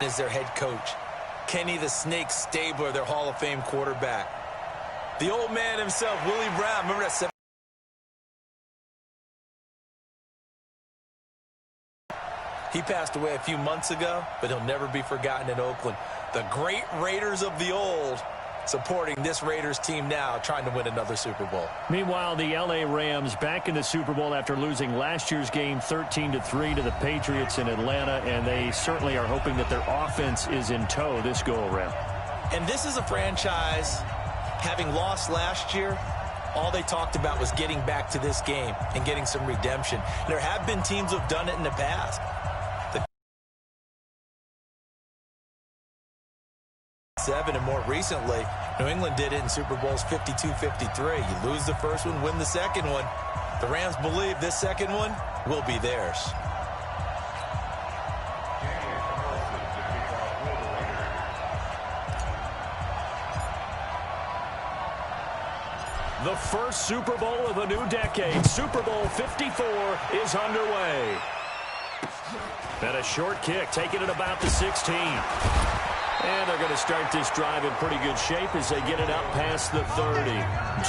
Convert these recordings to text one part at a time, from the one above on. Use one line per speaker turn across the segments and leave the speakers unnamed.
is their head coach. Kenny the Snake Stabler, their Hall of Fame quarterback. The old man himself, Willie Brown. Remember that? He passed away a few months ago, but he'll never be forgotten in Oakland. The great Raiders of the old supporting this Raiders team now, trying to win another Super Bowl.
Meanwhile, the L.A. Rams back in the Super Bowl after losing last year's game 13-3 to the Patriots in Atlanta, and they certainly are hoping that their offense is in tow this go-around.
And this is a franchise, having lost last year, all they talked about was getting back to this game and getting some redemption. There have been teams who have done it in the past. And more recently, New England did it in Super Bowls 52-53. You lose the first one, win the second one. The Rams believe this second one will be theirs.
The first Super Bowl of the new decade, Super Bowl 54, is underway. And a short kick, taking it about the 16. And they're going to start this drive in pretty good shape as they get it out past the 30.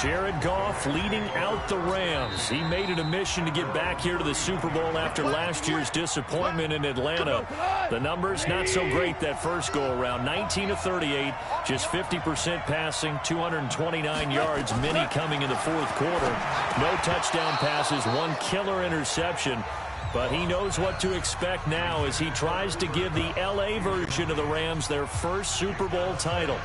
Jared Goff leading out the Rams. He made it a mission to get back here to the Super Bowl after last year's disappointment in Atlanta. The numbers not so great that first go-around. 19 of 38, just 50% passing, 229 yards, many coming in the fourth quarter. No touchdown passes, one killer interception. But he knows what to expect now as he tries to give the L.A. version of the Rams their first Super Bowl title.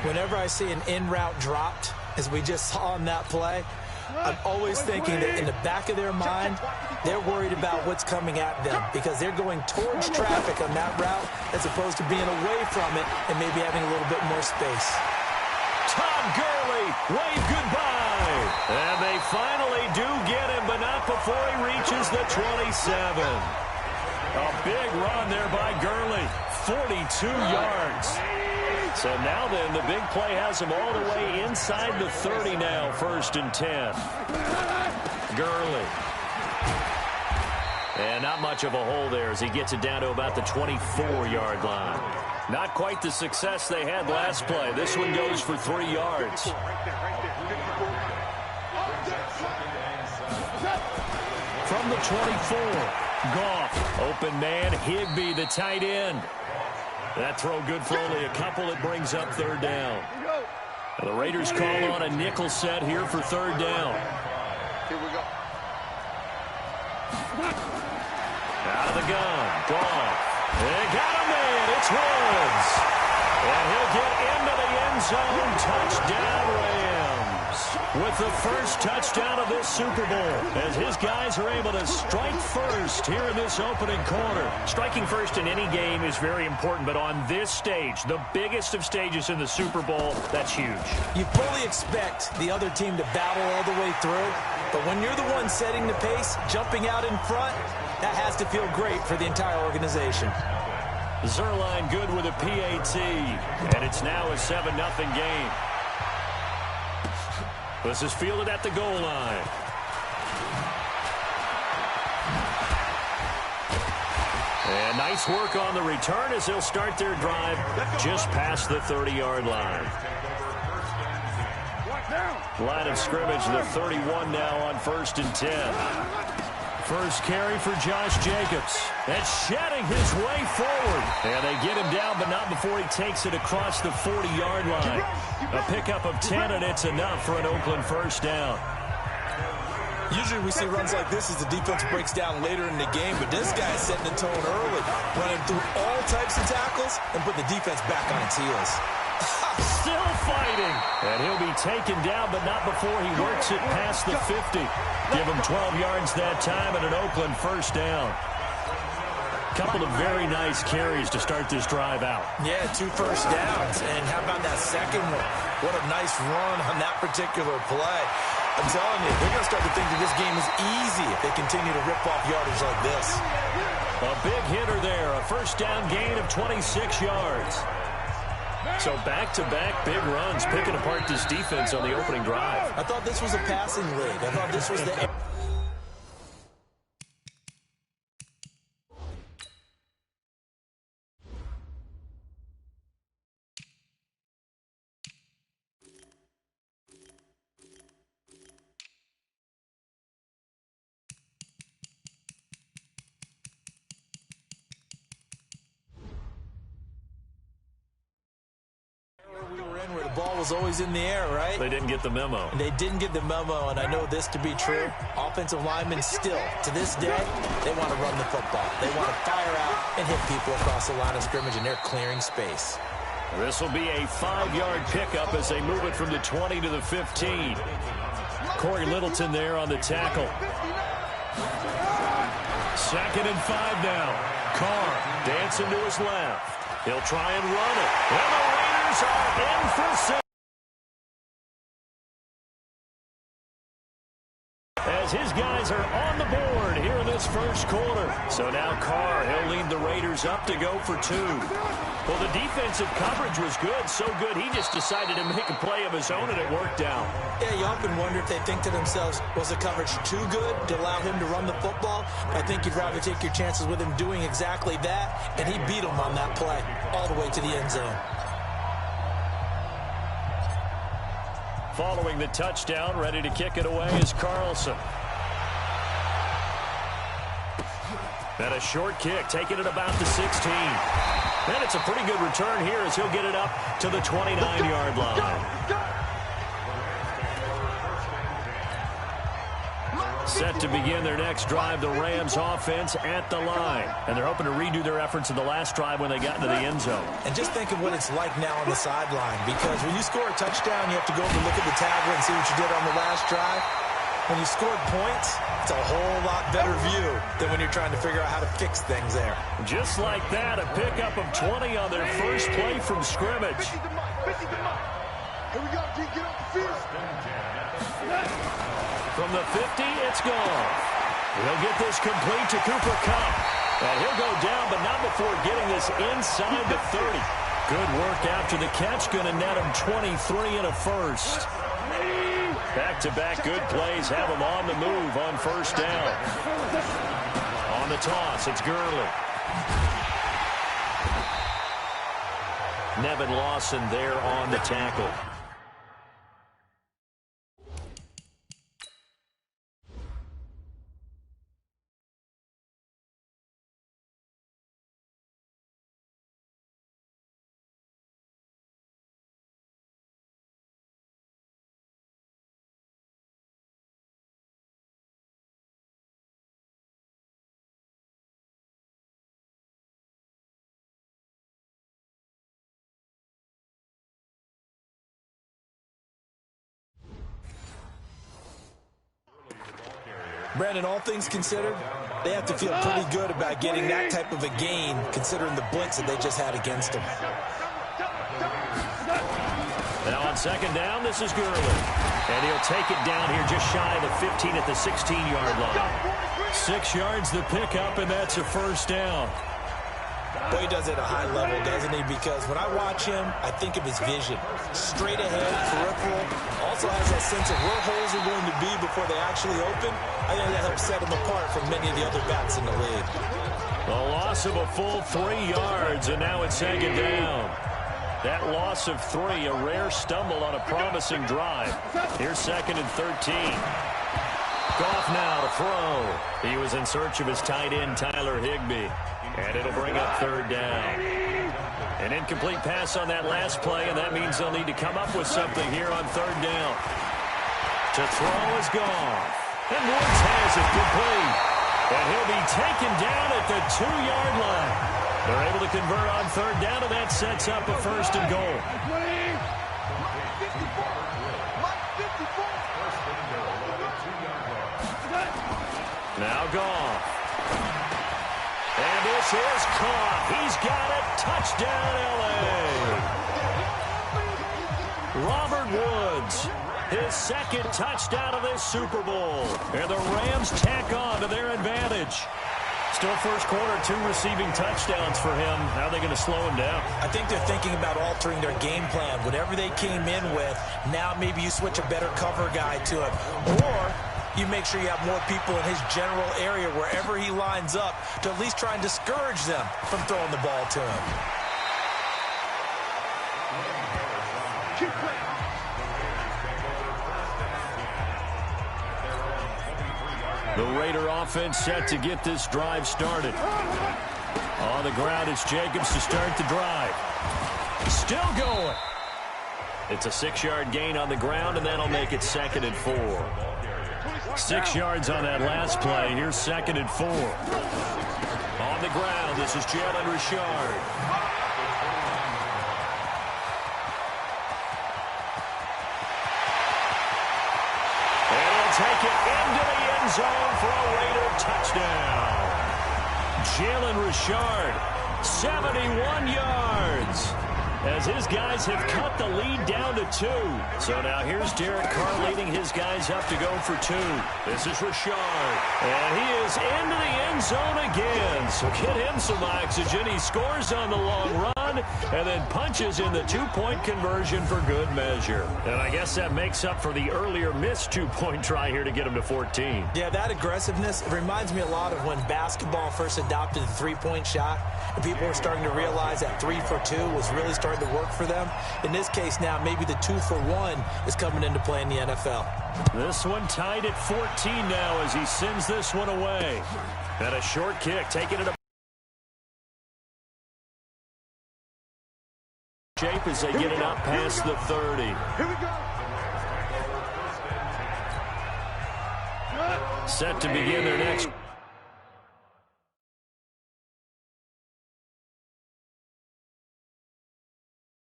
Whenever I see an in-route dropped, as we just saw on that play, I'm always thinking that in the back of their mind, they're worried about what's coming at them because they're going towards traffic on that route as opposed to being away from it and maybe having a little bit more space.
Tom Gurley, wave goodbye. And they finally do get him, but not before he reaches the 27. A big run there by Gurley, 42 yards. So now then, the big play has him all the way inside the 30 now, 1st and 10. Gurley. And not much of a hole there as he gets it down to about the 24-yard line. Not quite the success they had last play. This one goes for 3 yards. From the 24, Goff, open man, Higbee, the tight end. That throw good for only a couple. It brings up 3rd down. The Raiders call on a nickel set here for 3rd down.
Here we go.
Out of the gun, Goff. They got a man. It's Woods. And he'll get into the end zone. Touchdown, Rams. With the first touchdown of this Super Bowl, as his guys are able to strike first here in this opening quarter. Striking first in any game is very important, but on this stage, the biggest of stages in the Super Bowl, that's huge.
You fully expect the other team to battle all the way through, but when you're the one setting the pace, jumping out in front, that has to feel great for the entire organization.
Zerline good with a PAT, and it's now a 7-0 game. This is fielded at the goal line. And nice work on the return as they'll start their drive just past the 30-yard line. Line of scrimmage, the 31 now on 1st and 10. First carry for Josh Jacobs. That's shedding his way forward. And they get him down, but not before he takes it across the 40-yard line. A pickup of 10, and it's enough for an Oakland first down.
Usually we see runs like this as the defense breaks down later in the game, but this guy is setting the tone early, running through all types of tackles and put the defense back on its heels.
Still fighting. And he'll be taken down, but not before he works it past the 50. Give him 12 yards that time and an Oakland first down. Couple of very nice carries to start this drive out.
Yeah, 2 first downs. And how about that second one? What a nice run on that particular play. I'm telling you, they're going to start to think that this game is easy if they continue to rip off yardage like this.
A big hitter there. A first down gain of 26 yards. So back-to-back big runs, picking apart this defense on the opening drive.
I thought this was a passing league. I thought this was the... ball was always in the air, right?
They didn't get the memo.
They didn't get the memo, and I know this to be true. Offensive linemen still, to this day, they want to run the football. They want to fire out and hit people across the line of scrimmage, and they're clearing space.
This will be a 5-yard pickup as they move it from the 20 to the 15. Corey Littleton there on the tackle. 2nd and 5 now. Carr dancing to his left. He'll try and run it. And the Raiders are in for 6. As his guys are on the board here in this first quarter. So now Carr, he'll lead the Raiders up to go for 2. Well, the defensive coverage was good, so good he just decided to make a play of his own, and it worked out.
Yeah, you often wonder if they think to themselves, was the coverage too good to allow him to run the football? I think you'd rather take your chances with him doing exactly that, and he beat him on that play all the way to the end zone.
Following the touchdown, ready to kick it away is Carlson. And a short kick, taking it about the 16. And it's a pretty good return here as he'll get it up to the 29-yard line. Set to begin their next drive, the Rams offense at the line. And they're hoping to redo their efforts in the last drive when they got into the end zone.
And just think of what it's like now on the sideline, because when you score a touchdown, you have to go over and look at the tablet and see what you did on the last drive. When you scored points, it's a whole lot better view than when you're trying to figure out how to fix things there.
Just like that, a pickup of 20 on their first play from scrimmage.
Here we go, G, get off the field.
From the 50, it's gone. He'll get this complete to Cooper Kupp. And he'll go down, but not before getting this inside the 30. Good work after the catch, going to net him 23 and a first. Back-to-back good plays have him on the move on first down. On the toss, it's Gurley. Nevin Lawson there on the tackle.
Brandon, all things considered, they have to feel pretty good about getting that type of a gain, considering the blitz that they just had against them.
Now on second down, this is Gurley. And he'll take it down here just shy of the 15 at the 16-yard line. 6 yards the pickup, and that's a first down.
Boy, he does it at a high level, doesn't he? Because when I watch him, I think of his vision. Straight ahead, peripheral. Also has that sense of where holes are going to be before they actually open. I think that helps set him apart from many of the other backs in the league.
A loss of a full 3 yards, and now it's second down. That loss of 3, a rare stumble on a promising drive. Here's 2nd and 13. Goff now to throw. He was in search of his tight end, Tyler Higbee. And it'll bring up third down. An incomplete pass on that last play, and that means they'll need to come up with something here on third down. To throw is Goff. And Woods has it complete. And he'll be taken down at the 2-yard line. They're able to convert on third down, and that sets up a first and goal. Now Goff. And this is caught. He's got it. Touchdown, L.A. Robert Woods, his second touchdown of this Super Bowl. And the Rams tack on to their advantage. Still first quarter, 2 receiving touchdowns for him. How are they going to slow him down?
I think they're thinking about altering their game plan. Whatever they came in with, now maybe you switch a better cover guy to it. Or you make sure you have more people in his general area wherever he lines up to at least try and discourage them from throwing the ball to him.
The Raider offense set to get this drive started. On the ground, it's Jacobs to start the drive. Still going. It's a 6-yard gain on the ground, and that'll make it 2nd and 4. 6 yards on that last play. Here's 2nd and 4. On the ground, this is Jalen Richard. And he'll take it into the end zone for a Raider touchdown. Jalen Richard, 71 yards. As his guys have cut the lead down to 2. So now here's Derek Carr leading his guys up to go for 2. This is Richard. And he is into the end zone again. So get him some oxygen. He scores on the long run and then punches in the 2-point conversion for good measure. And I guess that makes up for the earlier missed 2-point try here to get him to 14.
Yeah, that aggressiveness, it reminds me a lot of when basketball first adopted the 3-point shot. And people were starting to realize that 3 for 2 was really starting to work for them. In this case now, maybe the 2 for 1 is coming into play in the NFL.
This one tied at 14 now as he sends this one away. And a short kick, taking it up. Shape as they get it up past the 30.
Here we go.
Set to begin their next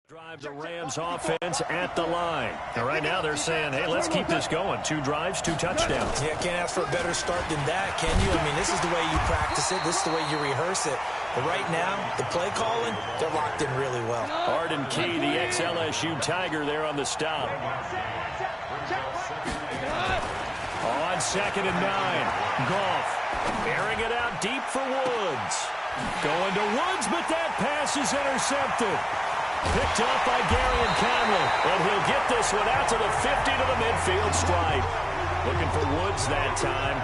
drive. The Rams offense at the line. And right now they're saying, hey, let's keep this going. 2 drives, 2 touchdowns.
Yeah, can't ask for a better start than that, can you? I mean, this is the way you practice it. This is the way you rehearse it. But right now, the play calling, they're locked in really well.
Arden Key, the ex-LSU Tiger there on the stop. On 2nd and 9, Goff airing it out deep for Woods. Going to Woods, but that pass is intercepted. Picked up by Garyon Conley, and he'll get this one out to the 50 to the midfield stripe. Looking for Woods that time.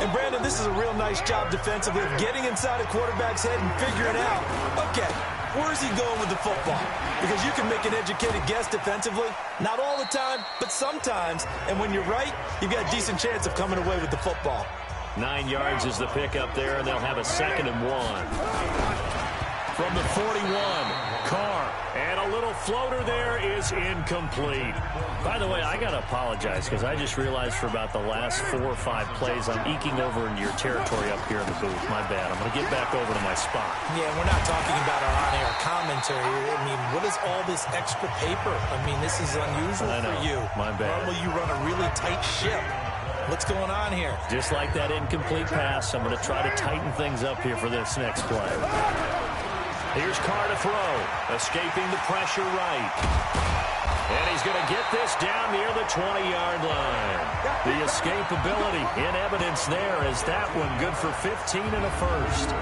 And, Brandon, this is a real nice job defensively of getting inside a quarterback's head and figuring out, okay, where's he going with the football? Because you can make an educated guess defensively. Not all the time, but sometimes. And when you're right, you've got a decent chance of coming away with the football.
9 yards is the pickup there, and they'll have a 2nd and 1. From the 41, Carr, and a little floater there is incomplete. By the way, I got to apologize because I just realized for about the last 4 or 5 plays I'm eking over into your territory up here in the booth. My bad. I'm going to get back over to my spot.
Yeah, we're not talking about our on-air commentary. I mean, what is all this extra paper? I mean, this is unusual for you.
My bad.
Normally you run a really tight ship. What's going on here?
Just like that incomplete pass, I'm going to try to tighten things up here for this next play. Here's Carr to throw, escaping the pressure right. And he's going to get this down near the 20-yard line. The escapability in evidence there as that one good for 15 and a first.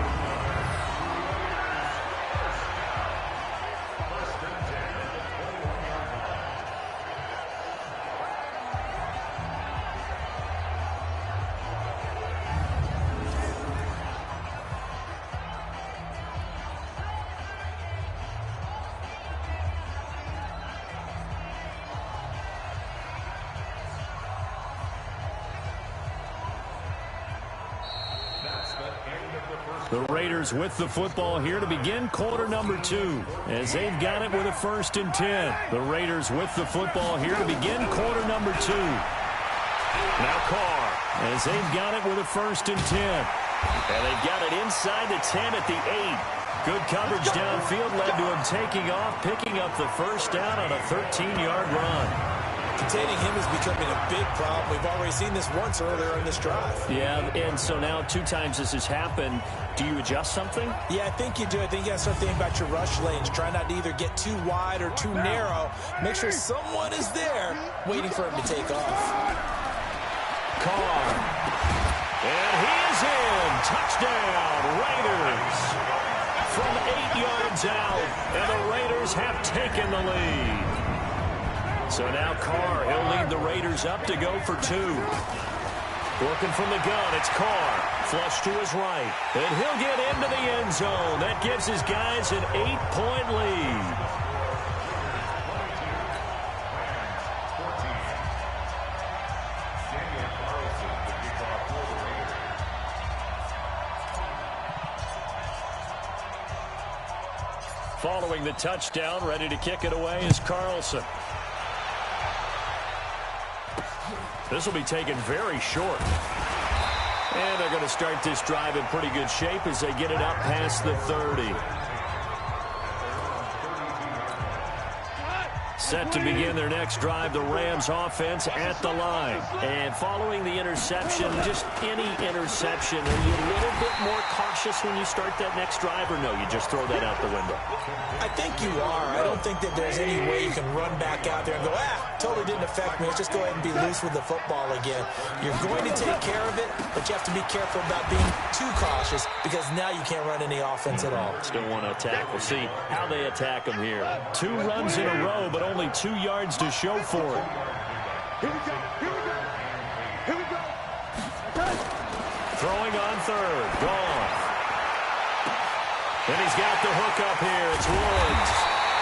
The Raiders with the football here to begin quarter number 2 as they've got it with a 1st and 10. The Raiders with the football here to begin quarter number 2. Now Carr as they've got it with a 1st and 10. And they've got it inside the 10 at the 8. Good coverage downfield led to him taking off, picking up the first down on a 13-yard run.
Containing him is becoming a big problem. We've already seen this once earlier in this drive.
Yeah, and so now 2 times this has happened. Do you adjust something?
Yeah, I think you do. I think you got to start thinking about your rush lanes. Try not to either get too wide or too narrow. Make sure someone is there waiting for him to take off.
Carr. And he is in. Touchdown, Raiders. From 8 yards out, and the Raiders have taken the lead. So now Carr, he'll lead the Raiders up to go for 2. Working from the gun, it's Carr. Flush to his right. And he'll get into the end zone. That gives his guys an 8-point lead. Following the touchdown, ready to kick it away is Carlson. This will be taken very short. And they're going to start this drive in pretty good shape as they get it up past the 30. Set to begin their next drive, the Rams offense at the line. And following the interception, just any interception, are you a little bit more cautious when you start that next drive, or no, you just throw that out the window?
I think you are. I don't think that there's any way you can run back out there and go, totally didn't affect me. Let's just go ahead and be loose with the football again. You're going to take care of it, but you have to be careful about being too cautious because now you can't run any offense at all.
Still want to attack. We'll see how they attack them here. 2 runs in a row, but only 2 yards to show for it.
Here we go. Here we go. Okay.
Throwing on third. Gone. And he's got the hook up here. It's Woods.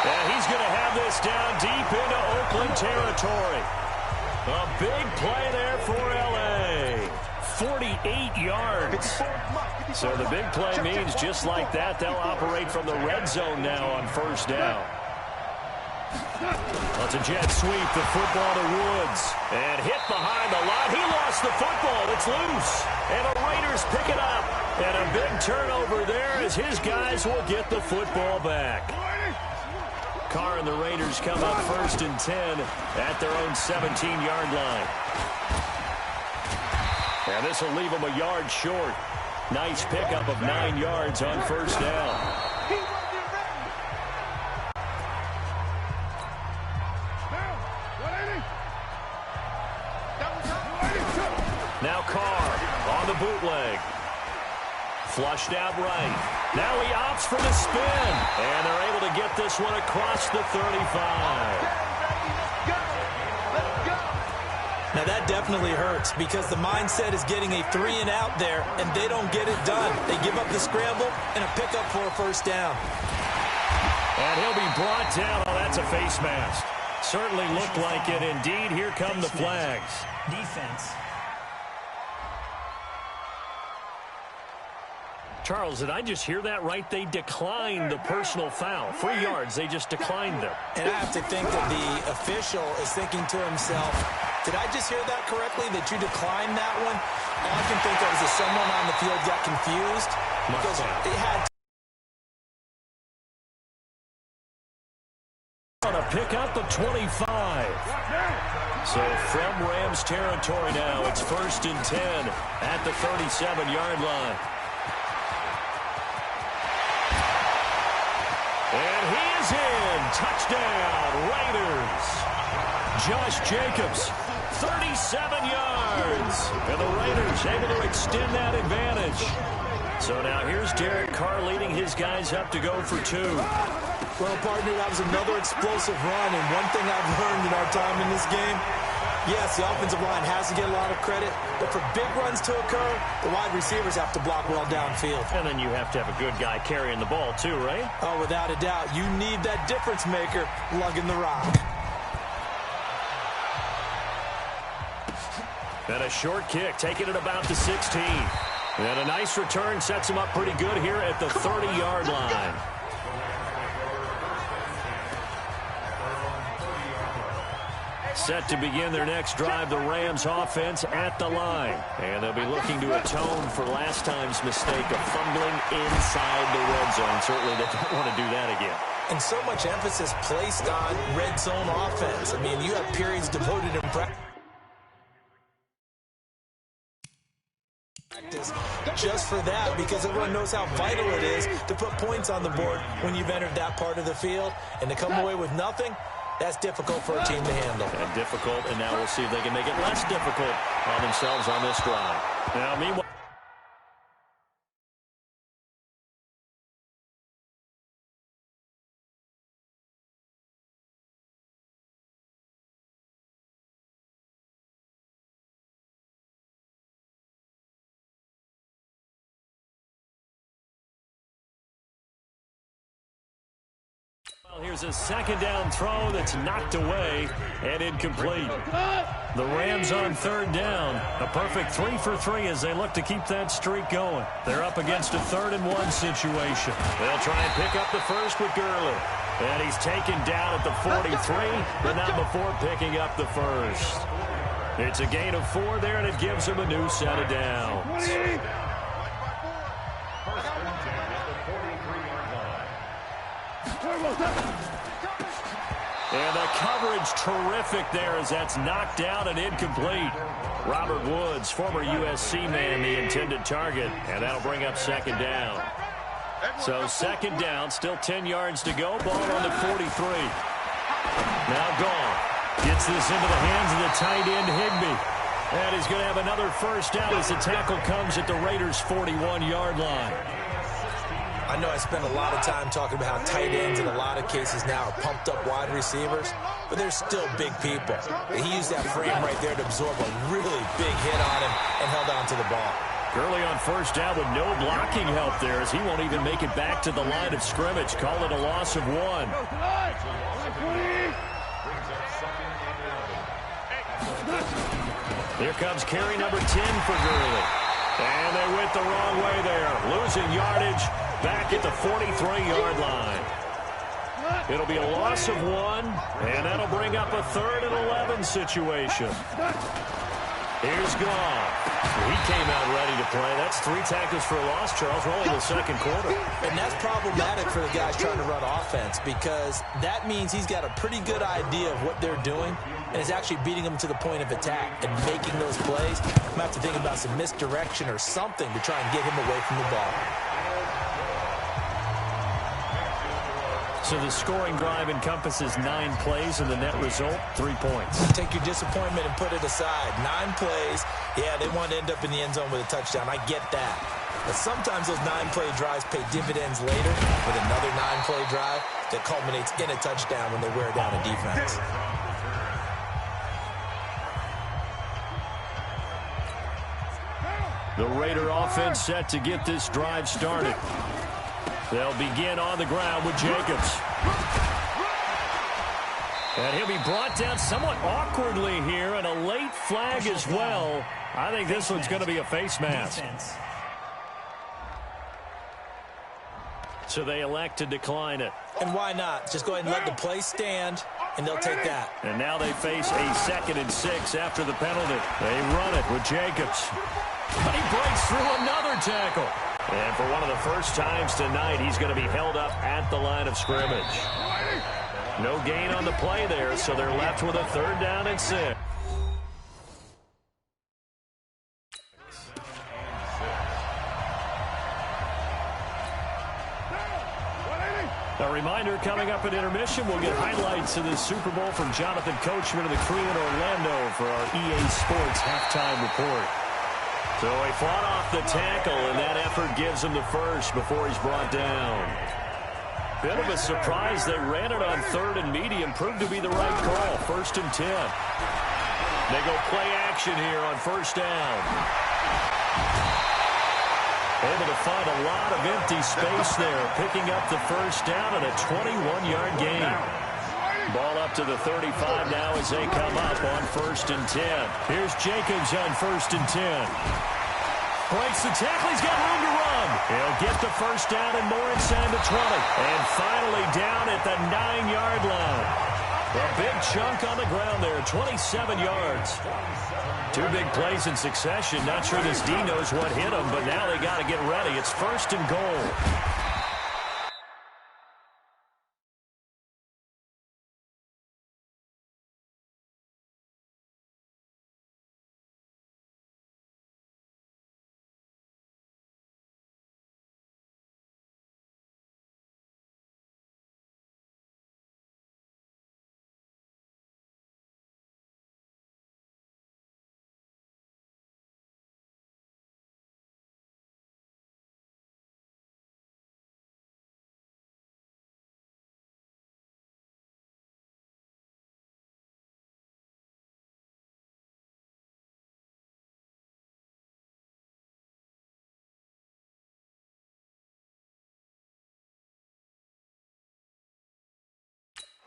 And he's going to have this down deep into Oakland territory. A big play there for L.A. 48 yards. So the big play means just like that, they'll operate from the red zone now on first down. That's a jet sweep, the football to Woods. And hit behind the line. He lost the football. It's loose. And the Raiders pick it up. And a big turnover there as his guys will get the football back. Carr and the Raiders come up 1st and 10 at their own 17-yard line. And this will leave them a yard short. Nice pickup of 9 yards on first down. Now Carr on the bootleg. Flushed out right. Now he opts for the spin. And they're able to get this one across the 35.
Now that definitely hurts because the mindset is getting a 3 and out there, and they don't get it done. They give up the scramble and a pickup for a first down.
And he'll be brought down. Oh, that's a face mask. Certainly looked like it. Indeed, here come the flags.
Defense.
Charles, did I just hear that right? They declined the personal foul. 3 yards, they just declined them.
And I have to think that the official is thinking to himself, did I just hear that correctly, that you declined that one? All I can think of is that someone on the field got confused because it had
on a pickup of 25. So from Rams territory now, it's 1st and 10 at the 37-yard line. And he is in. Touchdown, Raiders. Josh Jacobs, 37 yards. And the Raiders able to extend that advantage. So now here's Derek Carr leading his guys up to go for 2.
Well, partner, that was another explosive run, and one thing I've learned in our time in this game, yes, the offensive line has to get a lot of credit, but for big runs to occur, the wide receivers have to block well downfield.
And then you have to have a good guy carrying the ball too, right?
Oh, without a doubt. You need that difference maker lugging the rock.
And a short kick, taking it about the 16. And a nice return sets him up pretty good here at the 30-yard line. Set to begin their next drive, the Rams offense at the line. And they'll be looking to atone for last time's mistake of fumbling inside the red zone. Certainly they don't want to do that again.
And so much emphasis placed on red zone offense. I mean, you have periods devoted in practice just for that, because everyone knows how vital it is to put points on the board when you've entered that part of the field. And to come away with nothing, that's difficult for a team to handle.
And difficult, and now we'll see if they can make it less difficult on themselves on this drive. Now, meanwhile, here's a second down throw that's knocked away and incomplete. The Rams on third down. A perfect 3 for 3 as they look to keep that streak going. They're up against a 3rd and 1 situation. They'll try and pick up the first with Gurley. And he's taken down at the 43, but not before picking up the first. It's a gain of 4 there, and it gives them a new set of downs. And the coverage terrific there as that's knocked down and incomplete. Robert Woods, former USC man, the intended target, and that'll bring up second down. So second down, still 10 yards to go. Ball on the 43. Now gone. Gets this into the hands of the tight end, Higbee. And he's going to have another first down as the tackle comes at the Raiders' 41-yard line.
I know I spend a lot of time talking about how tight ends in a lot of cases now are pumped up wide receivers, but they're still big people. He used that frame right there to absorb a really big hit on him and held on to the ball.
Gurley on first down with no blocking help there as he won't even make it back to the line of scrimmage. Call it a loss of 1. Here comes carry number 10 for Gurley. And they went the wrong way there. Losing yardage back at the 43-yard line. It'll be a loss of 1, and that'll bring up a 3rd and 11 situation. Here's Goff. He came out ready to play. That's 3 tackles for a loss, Charles. We're only in the second quarter.
And that's problematic for the guys trying to run offense because that means he's got a pretty good idea of what they're doing and is actually beating them to the point of attack and making those plays. I'm going to have to think about some misdirection or something to try and get him away from the ball.
So the scoring drive encompasses 9 plays, and the net result, 3 points.
Take your disappointment and put it aside. 9 plays. Yeah, they want to end up in the end zone with a touchdown. I get that. But sometimes those 9-play drives pay dividends later with another 9-play drive that culminates in a touchdown when they wear down a defense.
The Raider offense set to get this drive started. They'll begin on the ground with Jacobs. And he'll be brought down somewhat awkwardly here, and a late flag as well. I think this one's going to be a face mask. So they elect to decline it.
And why not? Just go ahead and let the play stand, and they'll take that.
And now they face a 2nd and 6 after the penalty. They run it with Jacobs. But he breaks through another tackle. And for one of the first times tonight, he's going to be held up at the line of scrimmage. No gain on the play there, so they're left with a 3rd down and 6. A reminder, coming up at intermission, we'll get highlights of this Super Bowl from Jonathan Coachman and the crew in Orlando for our EA Sports halftime report. So he fought off the tackle, and that effort gives him the first before he's brought down. Bit of a surprise. They ran it on 3rd and medium. Proved to be the right call. 1st and 10. They go play action here on 1st down. Able to find a lot of empty space there. Picking up the 1st down and a 21-yard gain. Ball up to the 35 now as they come up on 1st and 10. Here's Jacobs on 1st and 10. Breaks the tackle. He's got room to run. He'll get the 1st down and more inside the 20. And finally down at the 9-yard line. A big chunk on the ground there, 27 yards. 2 big plays in succession. Not sure this D knows what hit him, but now they got to get ready. It's 1st and goal.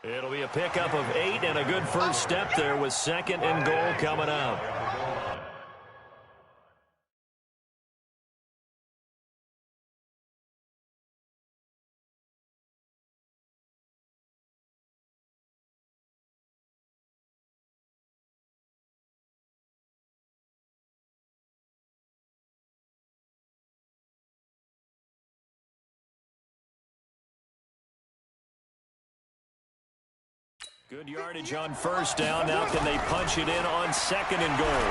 It'll be a pickup of 8 and a good first step there with 2nd and goal coming up. Good yardage on first down. Now can they punch it in on second and goal?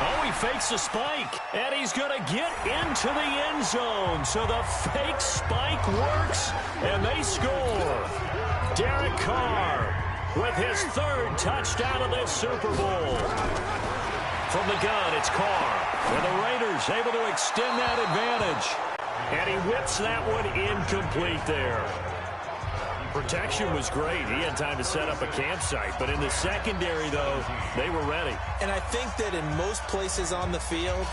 Oh, he fakes a spike, and he's going to get into the end zone. So the fake spike works, and they score. Derek Carr with his third touchdown of this Super Bowl. From the gun, it's Carr. And the Raiders able to extend that advantage. And he whips that one incomplete there. Protection was great. He had time to set up a campsite. But in the secondary, though, they were ready.
And I think that in most places on the field,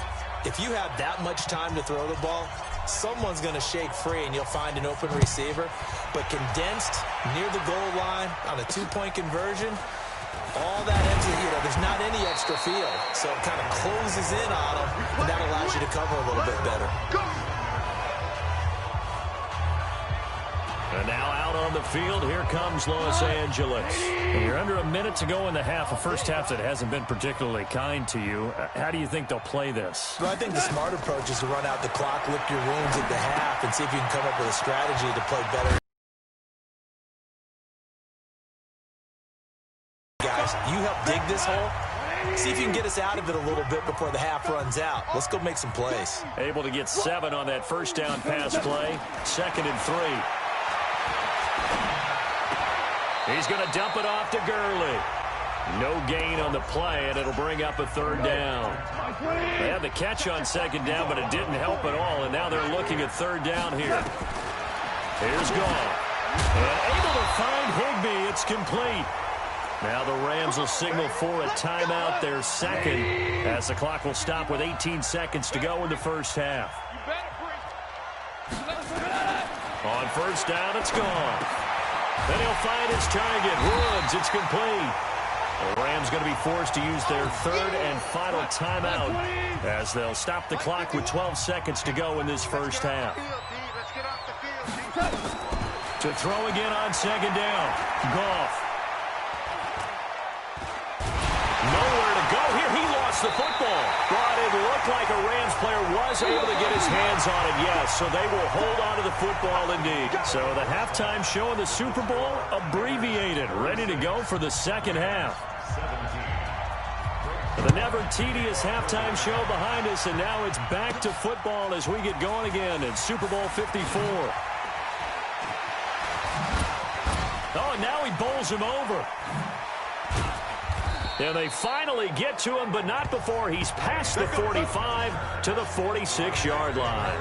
if you have that much time to throw the ball, someone's going to shake free and you'll find an open receiver. But condensed near the goal line on a two-point conversion, all that extra, there's not any extra field. So it kind of closes in on them, and that allows you to cover a little bit better.
And now out on the field, here comes Los Angeles. And you're under a minute to go in the half, a first half that hasn't been particularly kind to you. How do you think they'll play this?
Well, I think the smart approach is to run out the clock, lick your wounds at the half, and see if you can come up with a strategy to play better. Guys, you help dig this hole. See if you can get us out of it a little bit before the half runs out. Let's go make some plays.
Able to get 7 on that first down pass play. 2nd and 3. He's going to dump it off to Gurley. No gain on the play, and it'll bring up a 3rd down. They had the catch on 2nd down, but it didn't help at all, and now they're looking at 3rd down here. Here's Goff. And able to find Higbee. It's complete. Now the Rams will signal for a timeout, their second, as the clock will stop with 18 seconds to go in the first half. On first down, it's gone. Then he'll find his target. Woods, it's complete. The Rams going to be forced to use their 3rd and final timeout as they'll stop the clock with 12 seconds to go in this first half. To throw again on 2nd down. Goff. Nowhere to go here. He lost the football. But it looked like a Rams player was able to get his hands on it, yes. So they will hold on to the football indeed. So the halftime show of the Super Bowl abbreviated. Ready to go for the second half. The never tedious halftime show behind us, and now it's back to football as we get going again in Super Bowl 54. Oh, and now he bowls him over. And they finally get to him, but not before he's past the 45 to the 46-yard line.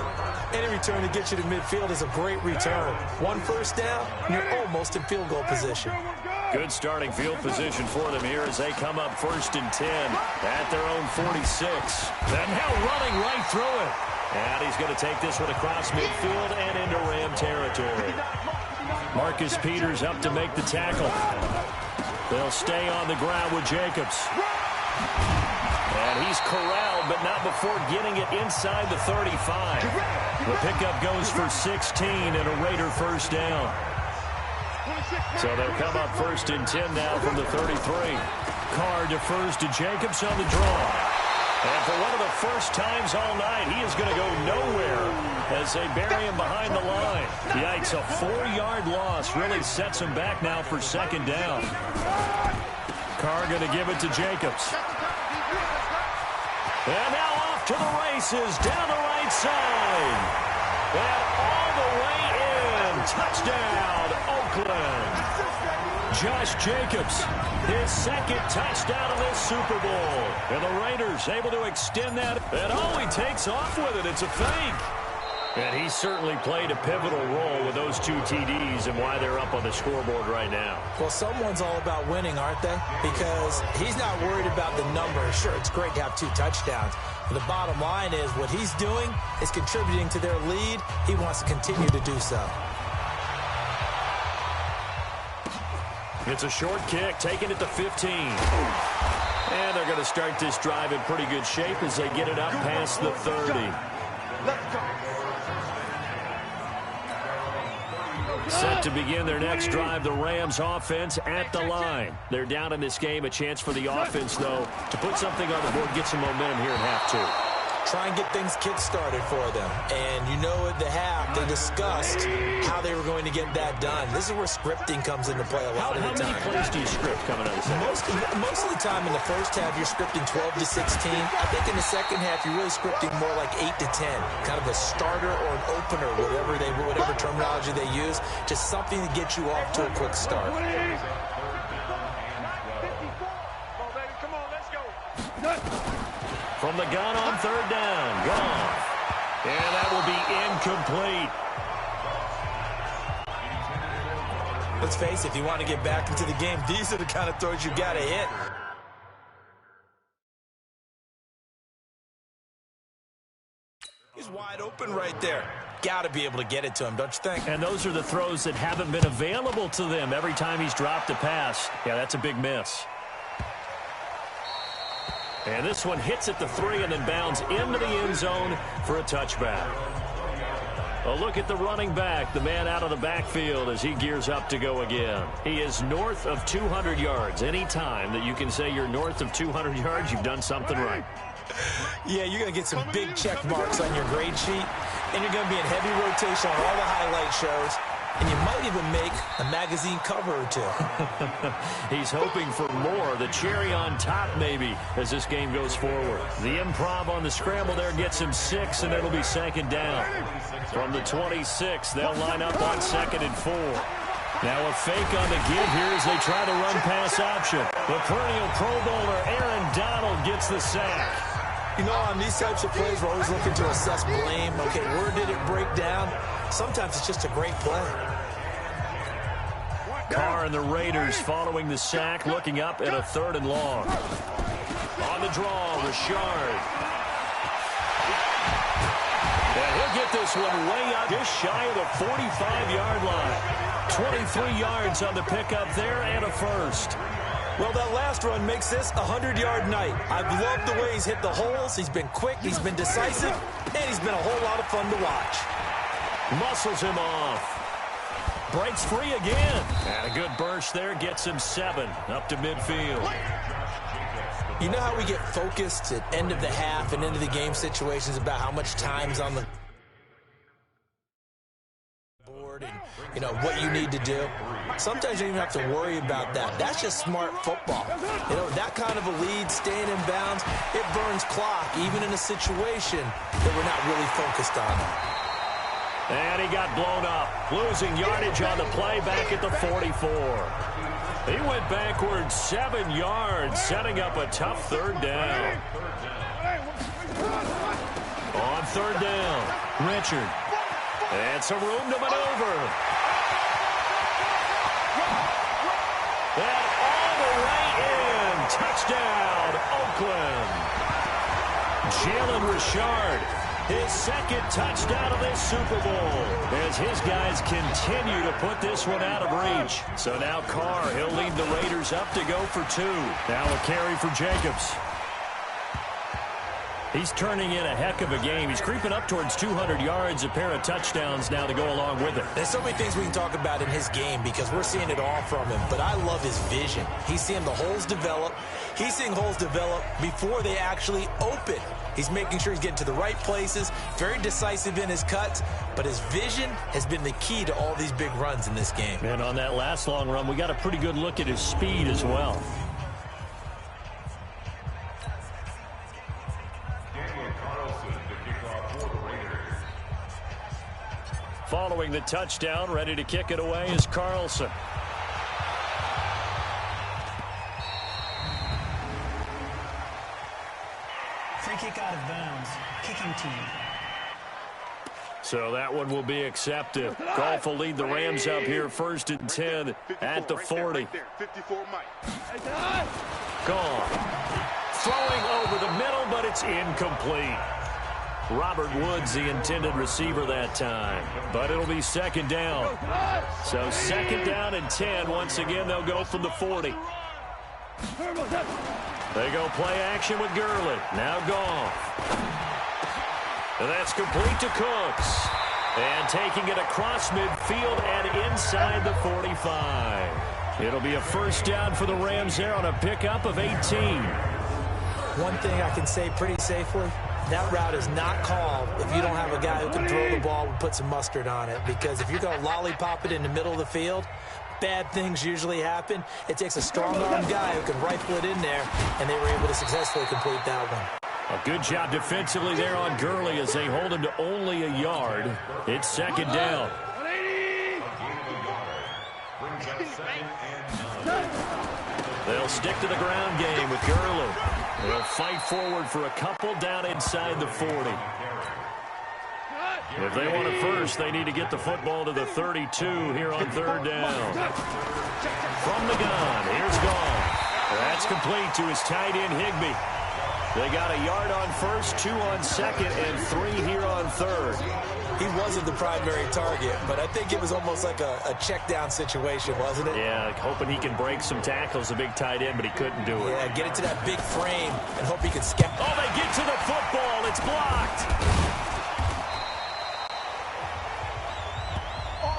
Any return to get you to midfield is a great return. 1 first down, and you're almost in field goal position.
Good starting field position for them here as they come up 1st and 10 at their own 46. And now running right through it. And he's going to take this one across midfield and into Ram territory. Marcus Peters up to make the tackle. They'll stay on the ground with Jacobs. And he's corralled, but not before getting it inside the 35. The pickup goes for 16 and a Raider first down. So they'll come up 1st and 10 now from the 33. Carr defers to Jacobs on the draw. And for one of the first times all night, he is going to go nowhere as they bury him behind the line. Yikes, a 4-yard loss really sets him back now for 2nd down. Carr going to give it to Jacobs. And now off to the races down the right side. And all the way in. Touchdown, Oakland. Josh Jacobs, his 2nd touchdown of this Super Bowl. And the Raiders able to extend that. And oh, he takes off with it. It's a fake. And he certainly played a pivotal role with those 2 TDs and why they're up on the scoreboard right now.
Well, someone's all about winning, aren't they? Because he's not worried about the number. Sure, it's great to have 2 touchdowns. But the bottom line is what he's doing is contributing to their lead. He wants to continue to do so.
It's a short kick, taking it to 15. And they're going to start this drive in pretty good shape as they get it up past the 30. Set to begin their next drive, the Rams offense at the line. They're down in this game. A chance for the offense, though, to put something on the board, get some momentum here in half 2.
try and get things kick-started for them. And you know at the half, they discussed how they were going to get that done. This is where scripting comes into play a lot of the time.
How many plays do you script coming out of the second?
Most of the time in the first half, you're scripting 12 to 16. I think in the second half, you're really scripting more like 8 to 10. Kind of a starter or an opener, whatever terminology they use. Just something to get you off to a quick start.
From the gun on third down. Gone. And that will be incomplete.
Let's face it, if you want to get back into the game, these are the kind of throws you got to hit. He's wide open right there. Got to be able to get it to him, don't you think?
And those are the throws that haven't been available to them every time he's dropped a pass. Yeah, that's a big miss. And this one hits at the 3 and then bounds into the end zone for a touchback. A look at the running back, the man out of the backfield as he gears up to go again. He is north of 200 yards. Any time that you can say you're north of 200 yards, you've done something right.
Yeah, you're going to get some big check marks on your grade sheet, and you're going to be in heavy rotation on all the highlight shows. And you might even make a magazine cover or two.
He's hoping for more. The cherry on top, maybe, as this game goes forward. The improv on the scramble there gets him 6, and it'll be second down. From the 26, they'll line up on 2nd and 4. Now a fake on the give here as they try to run pass option. The perennial Pro Bowler Aaron Donald gets the sack.
You know, on these types of plays, we're always looking to assess blame. Okay, where did it break down? Sometimes it's just a great play.
Carr and the Raiders following the sack, looking up at a 3rd and long. On the draw, Richard. And he'll get this one way up, just shy of the 45-yard line. 23 yards on the pickup there and a first.
Well, that last run makes this a 100-yard night. I've loved the way he's hit the holes. He's been quick, he's been decisive, and he's been a whole lot of fun to watch.
Muscles him off. Breaks free again. And a good burst there gets him 7 up to midfield.
You know how we get focused at end of the half and into the game situations about how much time's on the board and, you know, what you need to do? Sometimes you don't even have to worry about that. That's just smart football. You know, that kind of a lead, staying in bounds, it burns clock, even in a situation that we're not really focused on.
And he got blown up, losing yardage on the play back at the 44. He went backwards 7 yards, setting up a tough 3rd down. On 3rd down, Richard. And some room to maneuver. And all the way in. Touchdown, Oakland. Jalen Richard. His 2nd touchdown of this Super Bowl as his guys continue to put this one out of reach. So now Carr, he'll lead the Raiders up to go for 2. Now a carry for Jacobs. He's turning in a heck of a game. He's creeping up towards 200 yards, a pair of touchdowns now to go along with it.
There's so many things we can talk about in his game because we're seeing it all from him. But I love his vision. He's seeing the holes develop. He's seeing holes develop before they actually open. He's making sure he's getting to the right places, very decisive in his cuts, but his vision has been the key to all these big runs in this game.
And on that last long run, we got a pretty good look at his speed as well. Following the touchdown, ready to kick it away is Carlson.
Free kick out of bounds. Kicking team.
So that one will be accepted. Goff will lead the Rams up here 1st and 10 at the 40. Goff throwing over the middle, but it's incomplete. Robert Woods, the intended receiver that time. But it'll be 2nd down. So 2nd down and 10. Once again, they'll go from the 40. They go play action with Gurley. Now Goff. And that's complete to Cooks. And taking it across midfield and inside the 45. It'll be a 1st down for the Rams there on a pickup of 18.
One thing I can say pretty safely, that route is not called if you don't have a guy who can throw the ball and put some mustard on it. Because if you're going to lollipop it in the middle of the field, bad things usually happen. It takes a strong-armed guy who can rifle it in there, and they were able to successfully complete that one.
A good job defensively there on Gurley as they hold him to only a yard. It's second down. They'll stick to the ground game with Gurley. They'll fight forward for a couple down inside the 40. If they want it first, they need to get the football to the 32 here on third down. From the gun, here's Gall. That's complete to his tight end, Higbee. They got a yard on first, 2 on second, and 3 here on third.
He wasn't the primary target, but I think it was almost like a check down situation, wasn't it?
Yeah, like hoping he can break some tackles, a big tight end, but he couldn't do it.
Yeah, get it to that big frame and hope he can scout.
Oh, they get to the football. It's blocked.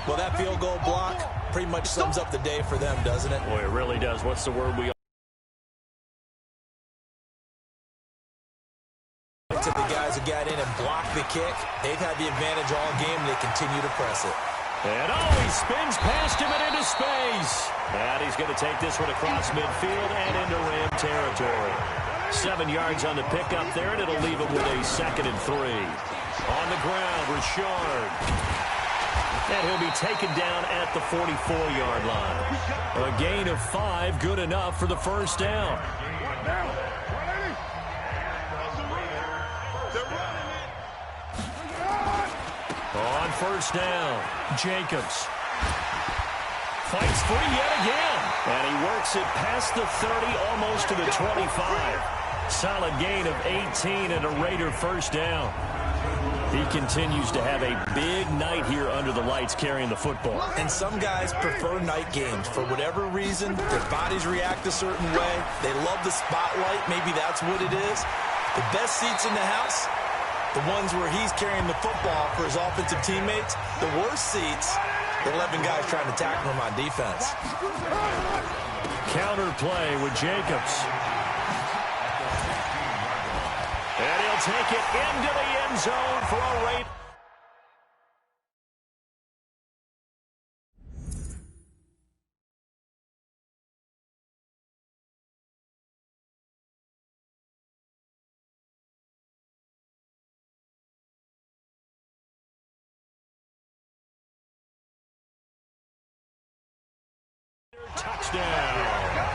Well, that field goal block pretty much sums up the day for them, doesn't it?
Boy, it really does. What's the word we
to the guys who got in and blocked the kick? They've had the advantage all game, and they continue to press it.
And he spins past him and into space. And he's going to take this one across midfield and into Ram territory. 7 yards on the pickup there, and it'll leave him with a 2nd and 3. On the ground, Richard. And he'll be taken down at the 44-yard line. A gain of 5, good enough for the first down. On first down, Jacobs fights free yet again. And he works it past the 30, almost to the 25. Solid gain of 18 and a Raider first down. He continues to have a big night here under the lights carrying the football.
And some guys prefer night games. For whatever reason, their bodies react a certain way. They love the spotlight. Maybe that's what it is. The best seats in the house, the ones where he's carrying the football for his offensive teammates. The worst seats, the 11 guys trying to tackle him on defense.
Counter play with Jacobs. And he'll take it into the end zone for a Raider. Touchdown.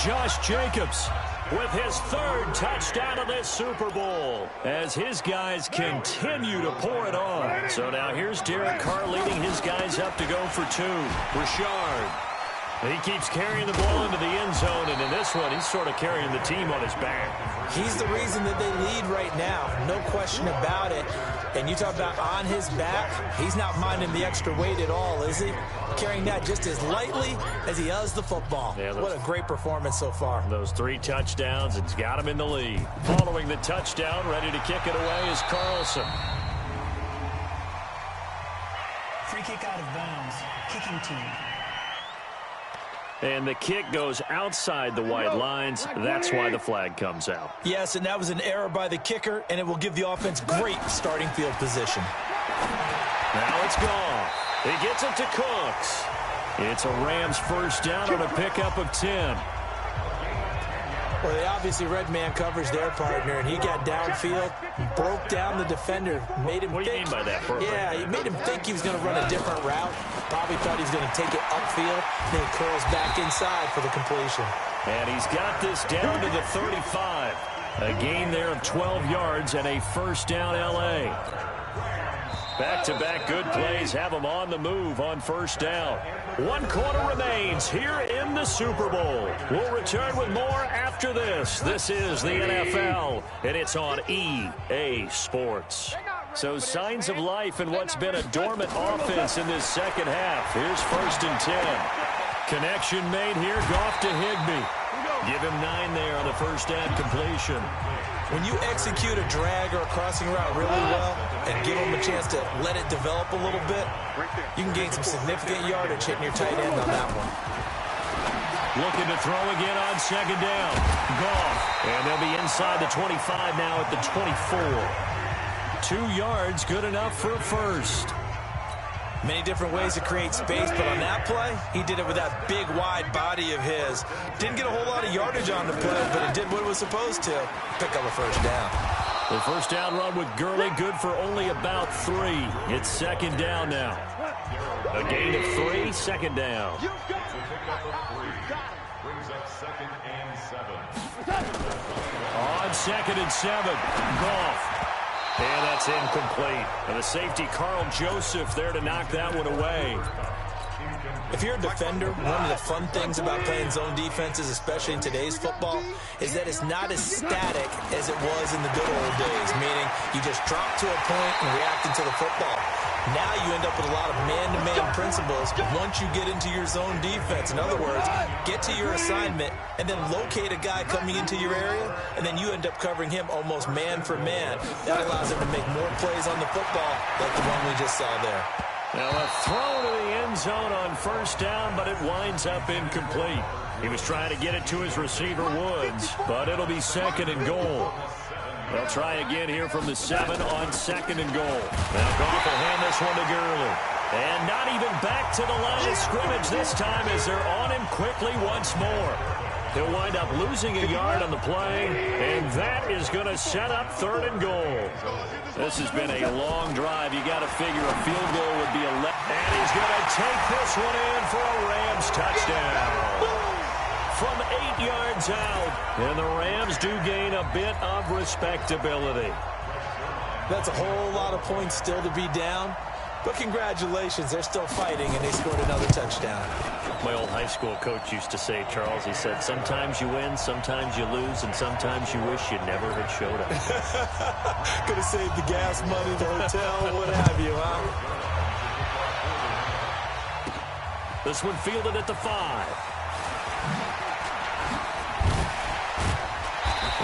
Josh Jacobs with his 3rd touchdown of this Super Bowl as his guys continue to pour it on. So now here's Derek Carr leading his guys up to go for 2. Richard. He keeps carrying the ball into the end zone, and in this one, he's sort of carrying the team on his back.
He's the reason that they lead right now, no question about it. And you talk about on his back, he's not minding the extra weight at all, is he? Carrying that just as lightly as he does the football. Yeah, what a great performance so far.
Those 3 touchdowns, it's got him in the lead. Following the touchdown, ready to kick it away is Carlson.
Free kick out of bounds. Kicking team.
And the kick goes outside the white lines. That's why the flag comes out.
Yes, and that was an error by the kicker, and it will give the offense great starting field position.
Now it's gone. He gets it to Cooks. It's a Rams first down on a pickup of 10.
Well, they obviously read man coverage their partner, and he got downfield, broke down the defender, made him
think. What do you mean by that?
Yeah, he made him think he was going to run a different route. Probably thought he was going to take it upfield, then he curls back inside for the completion.
And he's got this down to the 35. A gain there of 12 yards and a first down L.A. Back-to-back good plays have them on the move on first down. 1 quarter remains here in the Super Bowl. We'll return with more after this. This is the NFL, and it's on EA Sports. So signs of life in what's been a dormant offense in this second half. Here's 1st and 10. Connection made here. Goff to Higbee. Give him 9 there on the first down completion.
When you execute a drag or a crossing route really well and give them a chance to let it develop a little bit, you can gain some significant yardage hitting your tight end on that one.
Looking to throw again on second down. Goff. And they'll be inside the 25 now at the 24. 2 yards, good enough for a first.
Many different ways to create space, but on that play, he did it with that big, wide body of his. Didn't get a whole lot of yardage on the play, but it did what it was supposed to. Pick up a first down.
The first down run with Gurley, good for only about 3. It's second down now. A gain of 3, second down. On second and 7, Goff. And that's incomplete. And the safety, Carl Joseph, there to knock that one away.
If you're a defender, one of the fun things about playing zone defenses, especially in today's football, is that it's not as static as it was in the good old days, meaning you just drop to a point and react into the football. Now you end up with a lot of man-to-man principles once you get into your zone defense. In other words, get to your assignment and then locate a guy coming into your area, and then you end up covering him almost man for man. That allows him to make more plays on the football like the one we just saw there.
Now a throw to the end zone on first down, but it winds up incomplete. He was trying to get it to his receiver, Woods, but it'll be second and goal. They'll try again here from the 7 on second and goal. Now Goff will hand this one to Gurley. And not even back to the line of scrimmage this time as they're on him quickly once more. He'll wind up losing a yard on the play, and that is going to set up third and goal. This has been a long drive. You got to figure a field goal would be and he's going to take this one in for a Rams touchdown. From 8 yards out, and the Rams do gain a bit of respectability.
That's a whole lot of points still to be down. But congratulations, they're still fighting, and they scored another touchdown.
My old high school coach used to say, Charles, he said, sometimes you win, sometimes you lose, and sometimes you wish you never had showed up.
Could have saved the gas money, the hotel, what have you, huh?
This one fielded at the 5.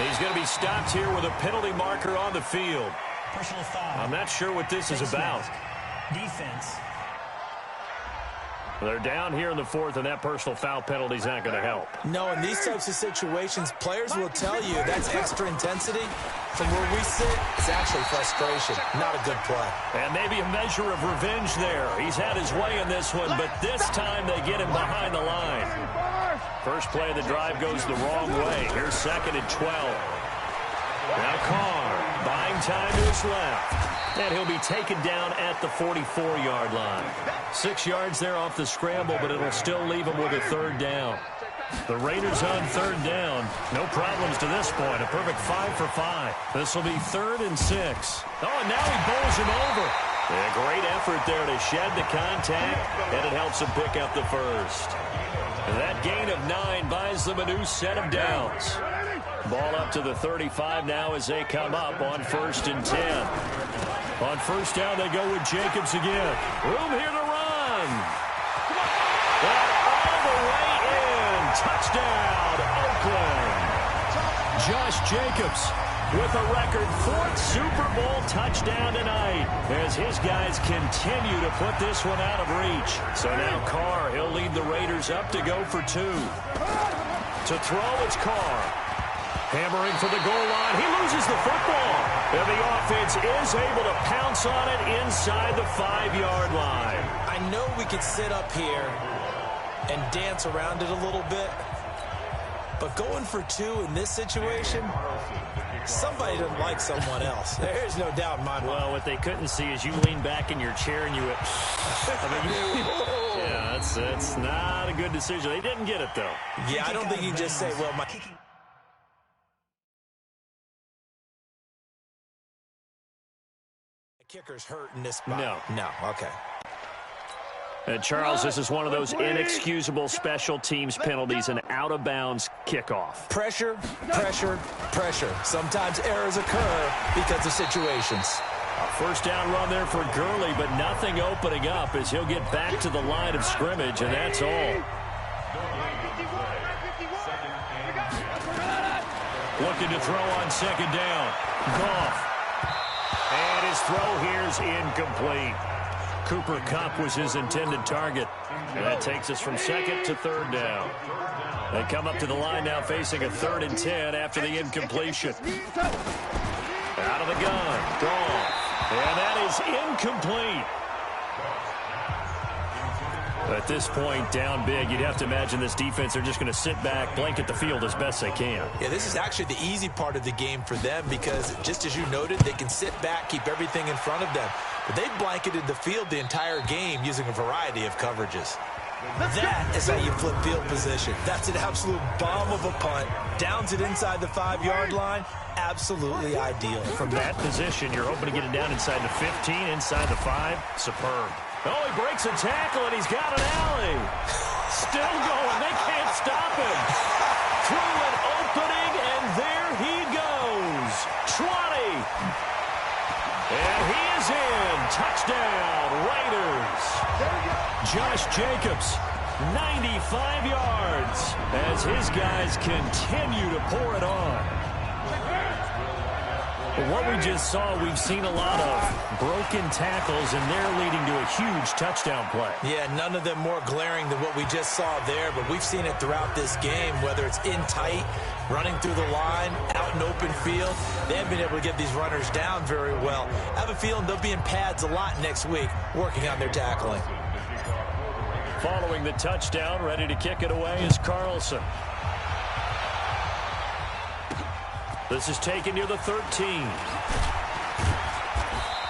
He's going to be stopped here with a penalty marker on the field.
Personal foul.
I'm not sure what this is about.
Defense.
They're down here in the 4th, and that personal foul penalty is not going to help.
No, in these types of situations, players will tell you that's extra intensity. From where we sit, it's actually frustration, not a good play.
And maybe a measure of revenge there. He's had his way in this one, but this time they get him behind the line. First play of the drive goes the wrong way. Here's second and 12. Now Carr buying time to his left. And he'll be taken down at the 44-yard line. 6 yards there off the scramble, but it'll still leave him with a third down. The Raiders on third down. No problems to this point. A perfect 5 for 5. This will be 3rd and 6. Oh, and now he bowls him over. A great effort there to shed the contact, and it helps him pick up the first. And that gain of 9 buys them a new set of downs. Ball up to the 35 now as they come up on 1st and 10. On first down, they go with Jacobs again. Room here to run. And all the way in. Touchdown, Oakland. Josh Jacobs with a record 4th Super Bowl touchdown tonight as his guys continue to put this one out of reach. So now Carr, he'll lead the Raiders up to go for 2. To throw, it's Carr. Hammering for the goal line. He loses the football. And the offense is able to pounce on it inside the 5-yard line.
I know we could sit up here and dance around it a little bit, but going for 2 in this situation, somebody doesn't like someone else. There's no doubt in my mind.
Well, what they couldn't see is you lean back in your chair and you went, yeah, that's not a good decision. They didn't get it, though.
Yeah, I don't think you can just say, well, my kicker's hurt in this spot. No, okay.
And Charles, this is one of those inexcusable special teams penalties, an out-of-bounds kickoff.
Pressure, pressure, pressure. Sometimes errors occur because of situations.
A first down run there for Gurley, but nothing opening up as he'll get back to the line of scrimmage, and that's all. Looking to throw on second down. Goff. And his throw here's incomplete. Cooper Kupp was his intended target. And that takes us from 2nd to 3rd down. They come up to the line now facing a 3rd and 10 after the incompletion. Out of the gun. Gone. And that is incomplete. At this point, down big, you'd have to imagine this defense are just going to sit back, blanket the field as best they can.
Yeah, this is actually the easy part of the game for them because, just as you noted, they can sit back, keep everything in front of them. But they've blanketed the field the entire game using a variety of coverages. That is how you flip field position. That's an absolute bomb of a punt. Downs it inside the 5-yard line. Absolutely ideal.
From that position, you're hoping to get it down inside the 15, inside the 5. Superb. Oh, he breaks a tackle, and he's got an alley. Still going. They can't stop him. Through an opening, and there he goes. 20. And he is in. Touchdown, Raiders. Josh Jacobs, 95 yards, as his guys continue to pour it on. But what we just saw, we've seen a lot of broken tackles, and they're leading to a huge touchdown play.
Yeah, none of them more glaring than what we just saw there, but we've seen it throughout this game, whether it's in tight, running through the line, out in open field. They haven't been able to get these runners down very well. I have a feeling they'll be in pads a lot next week, working on their tackling.
Following the touchdown, ready to kick it away is Carlson. This is taken near the 13.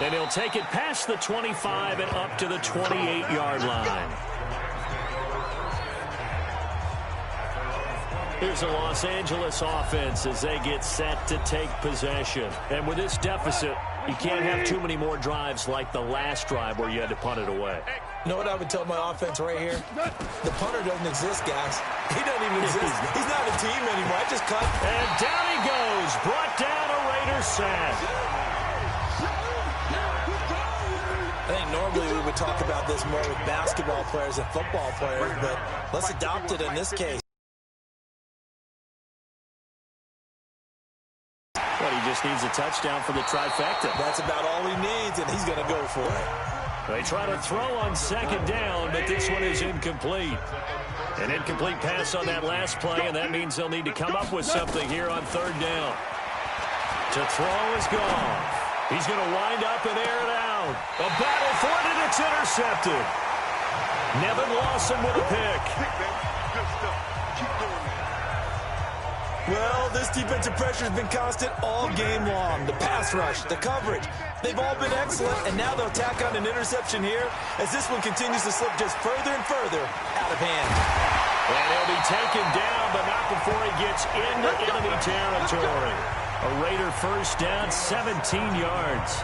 And he'll take it past the 25 and up to the 28-yard line. Here's a Los Angeles offense as they get set to take possession. And with this deficit, you can't have too many more drives like the last drive where you had to punt it away.
You know what I would tell my offense right here? The punter doesn't exist, guys. He doesn't even exist. He's not a team anymore. I just cut.
And down he goes. Brought down a Raiders sack.
I think normally we would talk about this more with basketball players and football players, but let's adopt it in this case.
But he just needs a touchdown for the trifecta.
That's about all he needs, and he's going to go for it.
They try to throw on 2nd down, but this one is incomplete. An incomplete pass on that last play, and that means they'll need to come up with something here on 3rd down. To throw is gone. He's going to wind up and air it out. A battle for it, and it's intercepted. Nevin Lawson with a pick.
Well, this defensive pressure has been constant all game long. The pass rush, the coverage, they've all been excellent, and now they'll tack on an interception here as this one continues to slip just further and further out of hand.
And he'll be taken down, but not before he gets into enemy territory. A Raider 1st down, 17 yards.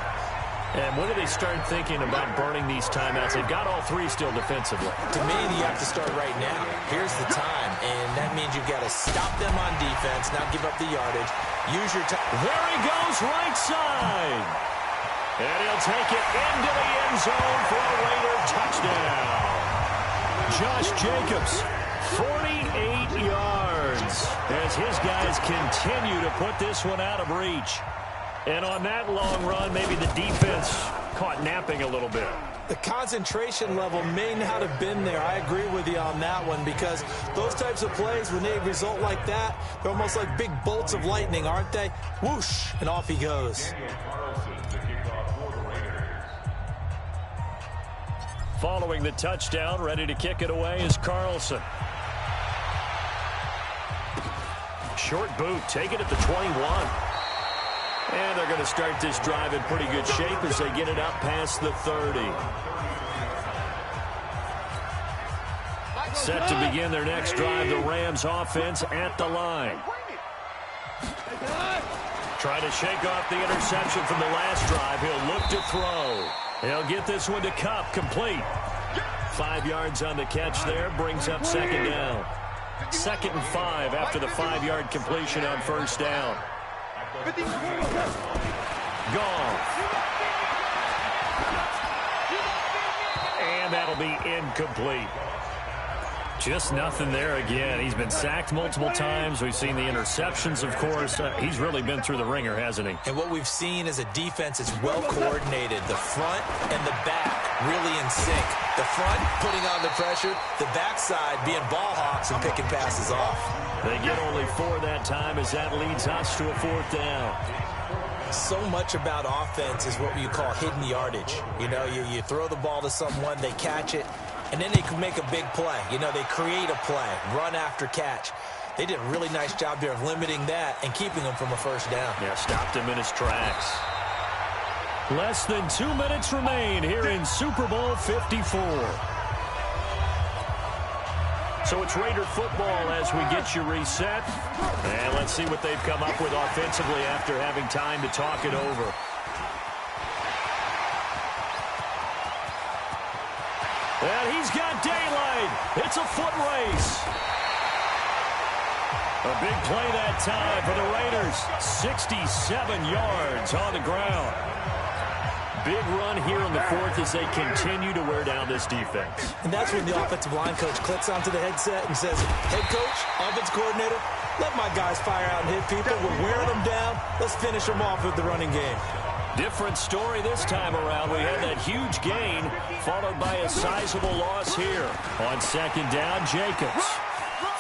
And when do they start thinking about burning these timeouts? They've got all 3 still defensively.
To me, you have to start right now. Here's the time, and that means you've got to stop them on defense, not give up the yardage. Use your time.
There he goes, right side. And he'll take it into the end zone for a Raider touchdown. Josh Jacobs, 48 yards, as his guys continue to put this one out of reach. And on that long run, maybe the defense caught napping a little bit.
The concentration level may not have been there. I agree with you on that one because those types of plays, when they result like that, they're almost like big bolts of lightning, aren't they? Whoosh, and off he goes.
Following the touchdown, ready to kick it away is Carlson. Short boot, take it at the 21. And they're going to start this drive in pretty good shape as they get it up past the 30. Set to begin their next drive, the Rams offense at the line. Trying to shake off the interception from the last drive. He'll look to throw. He'll get this one to Kupp, complete. 5 yards on the catch there, brings up 2nd down. 2nd and 5 after the 5-yard completion on 1st down. Gone. And that'll be incomplete. Just nothing there again. He's been sacked multiple times. We've seen the interceptions, of course. He's really been through the ringer, hasn't he?
And what we've seen is a defense that's well coordinated. The front and the back really in sync. The front putting on the pressure, the backside being ball hawks and picking passes off.
They get only 4 that time as that leads us to a 4th down.
So much about offense is what you call hidden yardage. You know, you throw the ball to someone, they catch it, and then they can make a big play. You know, they create a play, run after catch. They did a really nice job there of limiting that and keeping him from a first down.
Yeah, stopped him in his tracks. Less than 2 minutes remain here in Super Bowl 54. So it's Raider football as we get you reset. And let's see what they've come up with offensively after having time to talk it over. And he's got daylight. It's a foot race. A big play that time for the Raiders. 67 yards on the ground. Big run here in the 4th as they continue to wear down this defense.
And that's when the offensive line coach clicks onto the headset and says, head coach, offense coordinator, let my guys fire out and hit people. We're wearing them down. Let's finish them off with the running game.
Different story this time around. We had that huge gain followed by a sizable loss here. On 2nd down, Jacobs.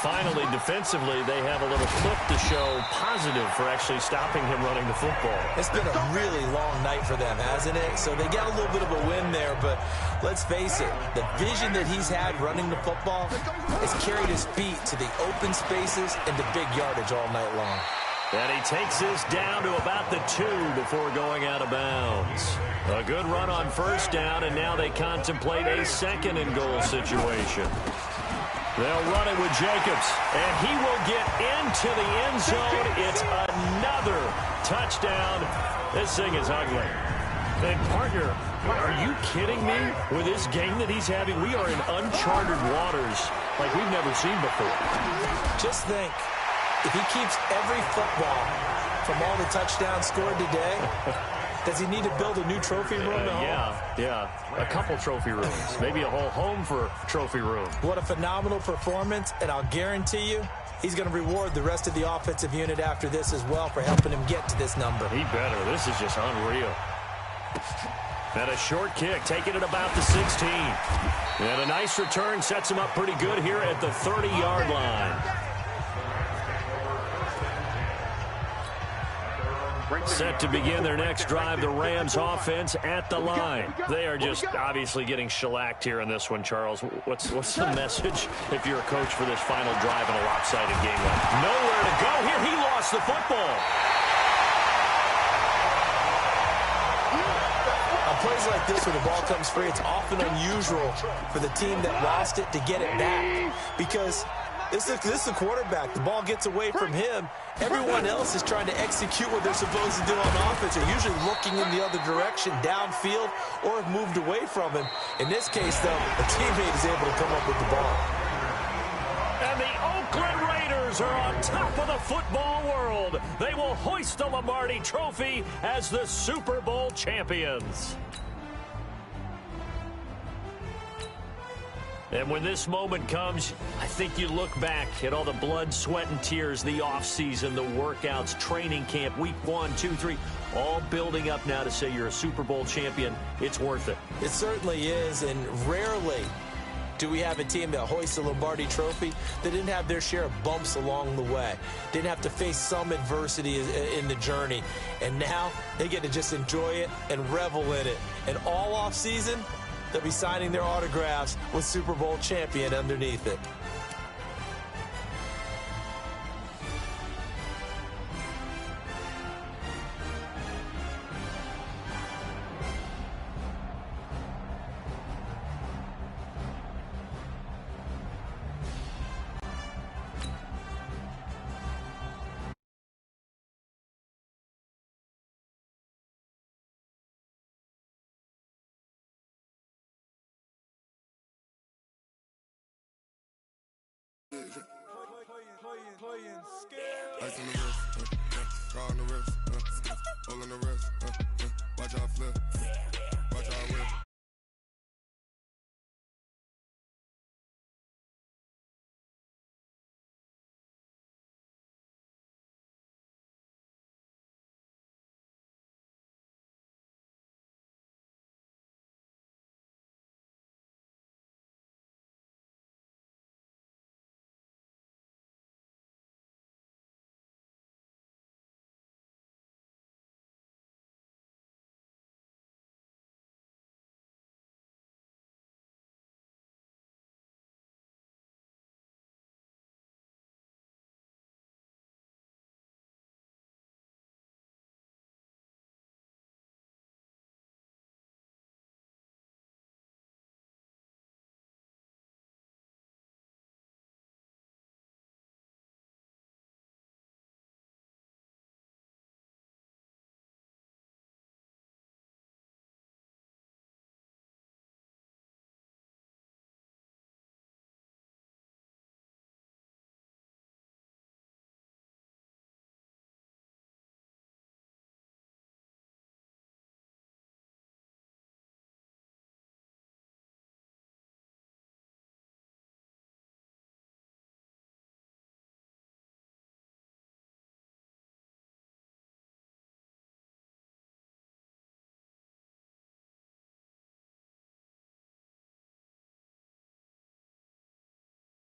Finally, defensively, they have a little clip to show positive for actually stopping him running the football.
It's been a really long night for them, hasn't it? So they got a little bit of a win there, but let's face it, the vision that he's had running the football has carried his feet to the open spaces and the big yardage all night long.
And he takes this down to about the 2 before going out of bounds. A good run on 1st down, and now they contemplate a 2nd and goal situation. They'll run it with Jacobs, and he will get into the end zone. It's another touchdown. This thing is ugly. And, partner, are you kidding me? With this game that he's having, we are in uncharted waters like we've never seen before.
Just think, if he keeps every football from all the touchdowns scored today, does he need to build a new trophy room at home?
Yeah. A couple trophy rooms. Maybe a whole home for trophy room.
What a phenomenal performance, and I'll guarantee you he's going to reward the rest of the offensive unit after this as well for helping him get to this number.
He better. This is just unreal. And a short kick, taking it about the 16. And a nice return sets him up pretty good here at the 30-yard line. Set to begin their next drive, the Rams offense at the line. They are just obviously getting shellacked here in this one, Charles. What's the message if you're a coach for this final drive in a lopsided game? Nowhere to go here. He lost the football.
On plays like this where the ball comes free, it's often unusual for the team that lost it to get it back because this is the quarterback. The ball gets away from him. Everyone else is trying to execute what they're supposed to do on offense. They're usually looking in the other direction, downfield, or have moved away from him. In this case, though, a teammate is able to come up with the ball.
And the Oakland Raiders are on top of the football world. They will hoist the Lombardi Trophy as the Super Bowl champions. And when this moment comes, I think you look back at all the blood, sweat, and tears, the offseason, the workouts, training camp, week 1, 2, 3, all building up now to say you're a Super Bowl champion. It's worth it.
It certainly is, and rarely do we have a team that hoists a Lombardi Trophy that didn't have their share of bumps along the way, didn't have to face some adversity in the journey, and now they get to just enjoy it and revel in it. And all offseason, they'll be signing their autographs with Super Bowl champion underneath it.
Ice on the wrist, car on the wrist, all on the wrist, watch out flip, watch out whip.